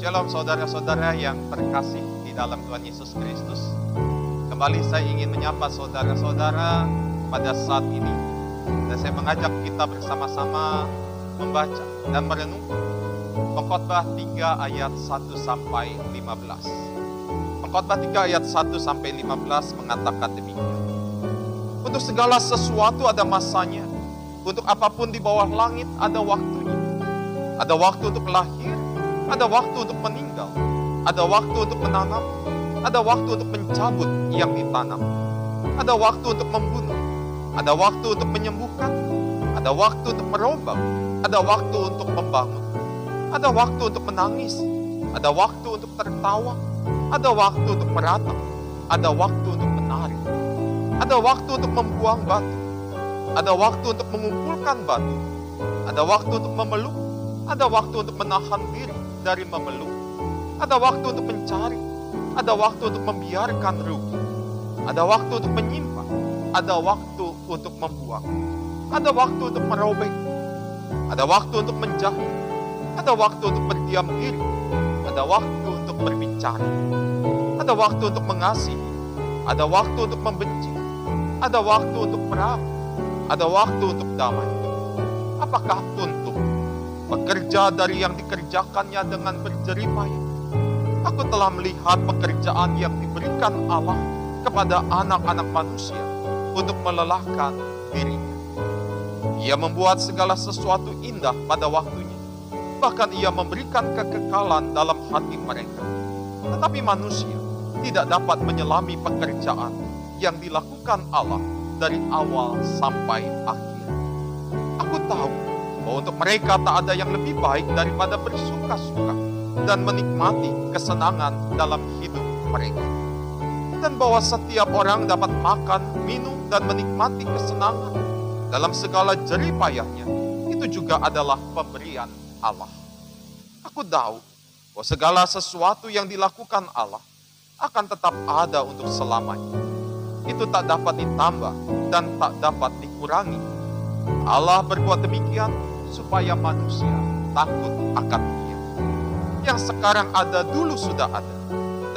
Shalom saudara-saudara yang terkasih di dalam Tuhan Yesus Kristus. Kembali saya ingin menyapa saudara-saudara pada saat ini. Dan saya mengajak kita bersama-sama membaca dan merenungkan Pengkhotbah 3 ayat 1 sampai 15. Pengkhotbah 3 ayat 1 sampai 15 mengatakan demikian. Untuk segala sesuatu ada masanya. Untuk apapun di bawah langit ada waktunya. Ada waktu untuk lahir, ada waktu untuk meninggal, ada waktu untuk menanam, ada waktu untuk mencabut yang ditanam, ada waktu untuk membunuh, ada waktu untuk menyembuhkan, ada waktu untuk merombak, ada waktu untuk membangun, ada waktu untuk menangis, ada waktu untuk tertawa, ada waktu untuk meratap, ada waktu untuk menari, ada waktu untuk membuang batu, ada waktu untuk mengumpulkan batu, ada waktu untuk memeluk, ada waktu untuk menahan diri dari memeluk, ada waktu untuk mencari, ada waktu untuk membiarkan rugi, ada waktu untuk menyimpan, ada waktu untuk membuang, ada waktu untuk merobek, ada waktu untuk menjahit, ada waktu untuk berdiam diri, ada waktu untuk berbicara, ada waktu untuk mengasihi, ada waktu untuk membenci, ada waktu untuk perang, ada waktu untuk damai. Apakah untuk bekerja dari yang dikerjakannya dengan berjerih payah? Aku telah melihat pekerjaan yang diberikan Allah kepada anak-anak manusia untuk melelahkan dirinya. Ia membuat segala sesuatu indah pada waktunya. Bahkan ia memberikan kekekalan dalam hati mereka. Tetapi manusia tidak dapat menyelami pekerjaan yang dilakukan Allah dari awal sampai akhir. Aku tahu bahwa untuk mereka tak ada yang lebih baik daripada bersuka-suka dan menikmati kesenangan dalam hidup mereka. Dan bahwa setiap orang dapat makan, minum, dan menikmati kesenangan dalam segala jerih payahnya, itu juga adalah pemberian Allah. Aku tahu bahwa segala sesuatu yang dilakukan Allah akan tetap ada untuk selamanya. Itu tak dapat ditambah dan tak dapat dikurangi. Allah berbuat demikian supaya manusia takut akan Dia. Yang sekarang ada dulu sudah ada,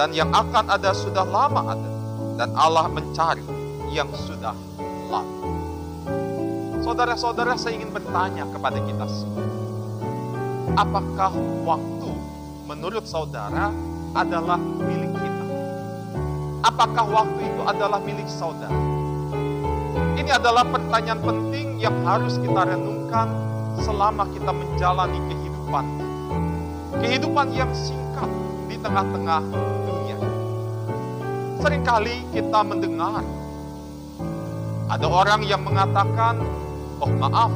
dan yang akan ada sudah lama ada, dan Allah mencari yang sudah lalu. Saudara-saudara, saya ingin bertanya kepada kita semua. Apakah waktu menurut saudara adalah milik kita? Apakah waktu itu adalah milik saudara? Ini adalah pertanyaan penting yang harus kita renungkan selama kita menjalani kehidupan. Kehidupan yang singkat di tengah-tengah dunia. Seringkali kita mendengar ada orang yang mengatakan, oh maaf,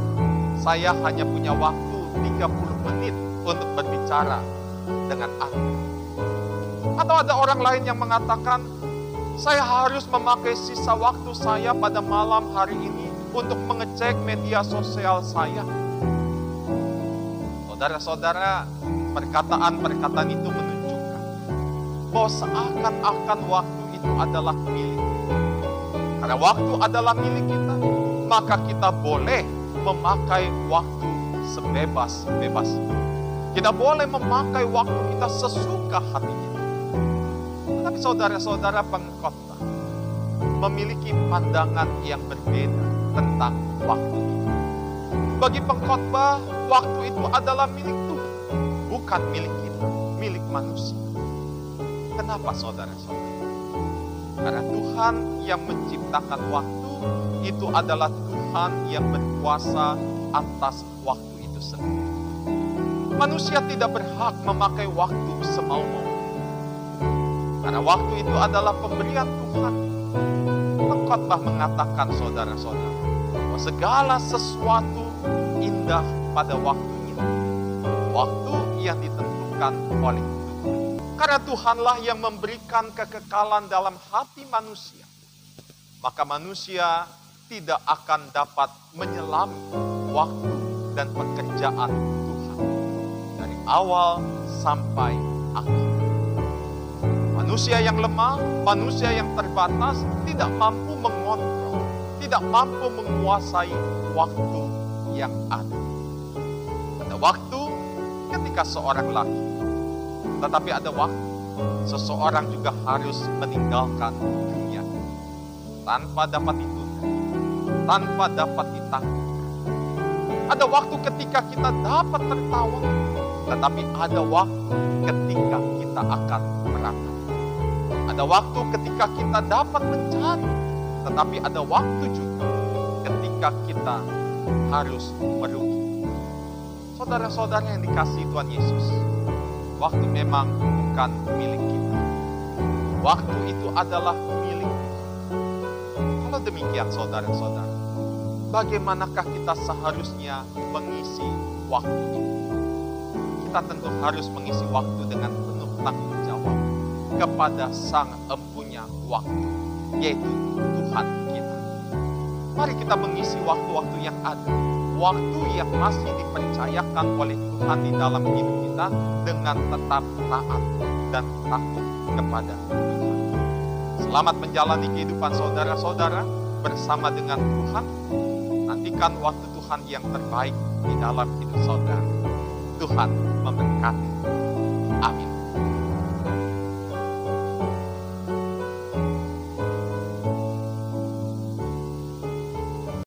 saya hanya punya waktu 30 menit untuk berbicara dengan Anda. Atau ada orang lain yang mengatakan, saya harus memakai sisa waktu saya pada malam hari ini untuk mengecek media sosial saya. Saudara-saudara, perkataan-perkataan itu menunjukkan bahwa seakan-akan waktu itu adalah milik. Karena waktu adalah milik kita, maka kita boleh memakai waktu sebebas-bebasnya. Kita boleh memakai waktu kita sesuka hatinya. Tetapi saudara-saudara, pengkhotbah memiliki pandangan yang berbeda tentang waktu itu. Bagi pengkhotbah, waktu itu adalah milik Tuhan, bukan milik kita, milik manusia. Kenapa saudara-saudara? Karena Tuhan yang menciptakan waktu, itu adalah Tuhan yang berkuasa atas waktu itu sendiri. Manusia tidak berhak memakai waktu semau-mau. Karena waktu itu adalah pemberian Tuhan. Pengkhotbah mengatakan saudara-saudara, bahwa segala sesuatu indah pada waktunya. Waktu yang ditentukan oleh Tuhan. Karena Tuhanlah yang memberikan kekekalan dalam hati manusia. Maka manusia tidak akan dapat menyelami waktu dan pekerjaan Tuhan. Dari awal sampai akhir. Manusia yang lemah, manusia yang terbatas, tidak mampu mengontrol, tidak mampu menguasai waktu yang ada. Pada waktu ketika seorang laki Tetapi ada waktu seseorang juga harus meninggalkan dunia tanpa dapat ditunda, tanpa dapat ditanggung. Ada waktu ketika kita dapat tertawa, tetapi ada waktu ketika kita akan merangkak. Ada waktu ketika kita dapat mencari, tetapi ada waktu juga ketika kita harus merugi. Saudara-saudara yang dikasihi Tuhan Yesus, waktu memang bukan milik kita. Waktu itu adalah milik Tuhan. Kalau demikian saudara-saudara, bagaimanakah kita seharusnya mengisi waktu ini? Kita tentu harus mengisi waktu dengan penuh tanggung jawab kepada Sang Empunya waktu, yaitu Tuhan kita. Mari kita mengisi waktu-waktu yang ada, waktu yang masih dipercayakan oleh Tuhan di dalam hidup kita dengan tetap taat dan takut kepada Tuhan. Selamat menjalani kehidupan saudara-saudara bersama dengan Tuhan. Nantikan waktu Tuhan yang terbaik di dalam hidup saudara. Tuhan memberkati.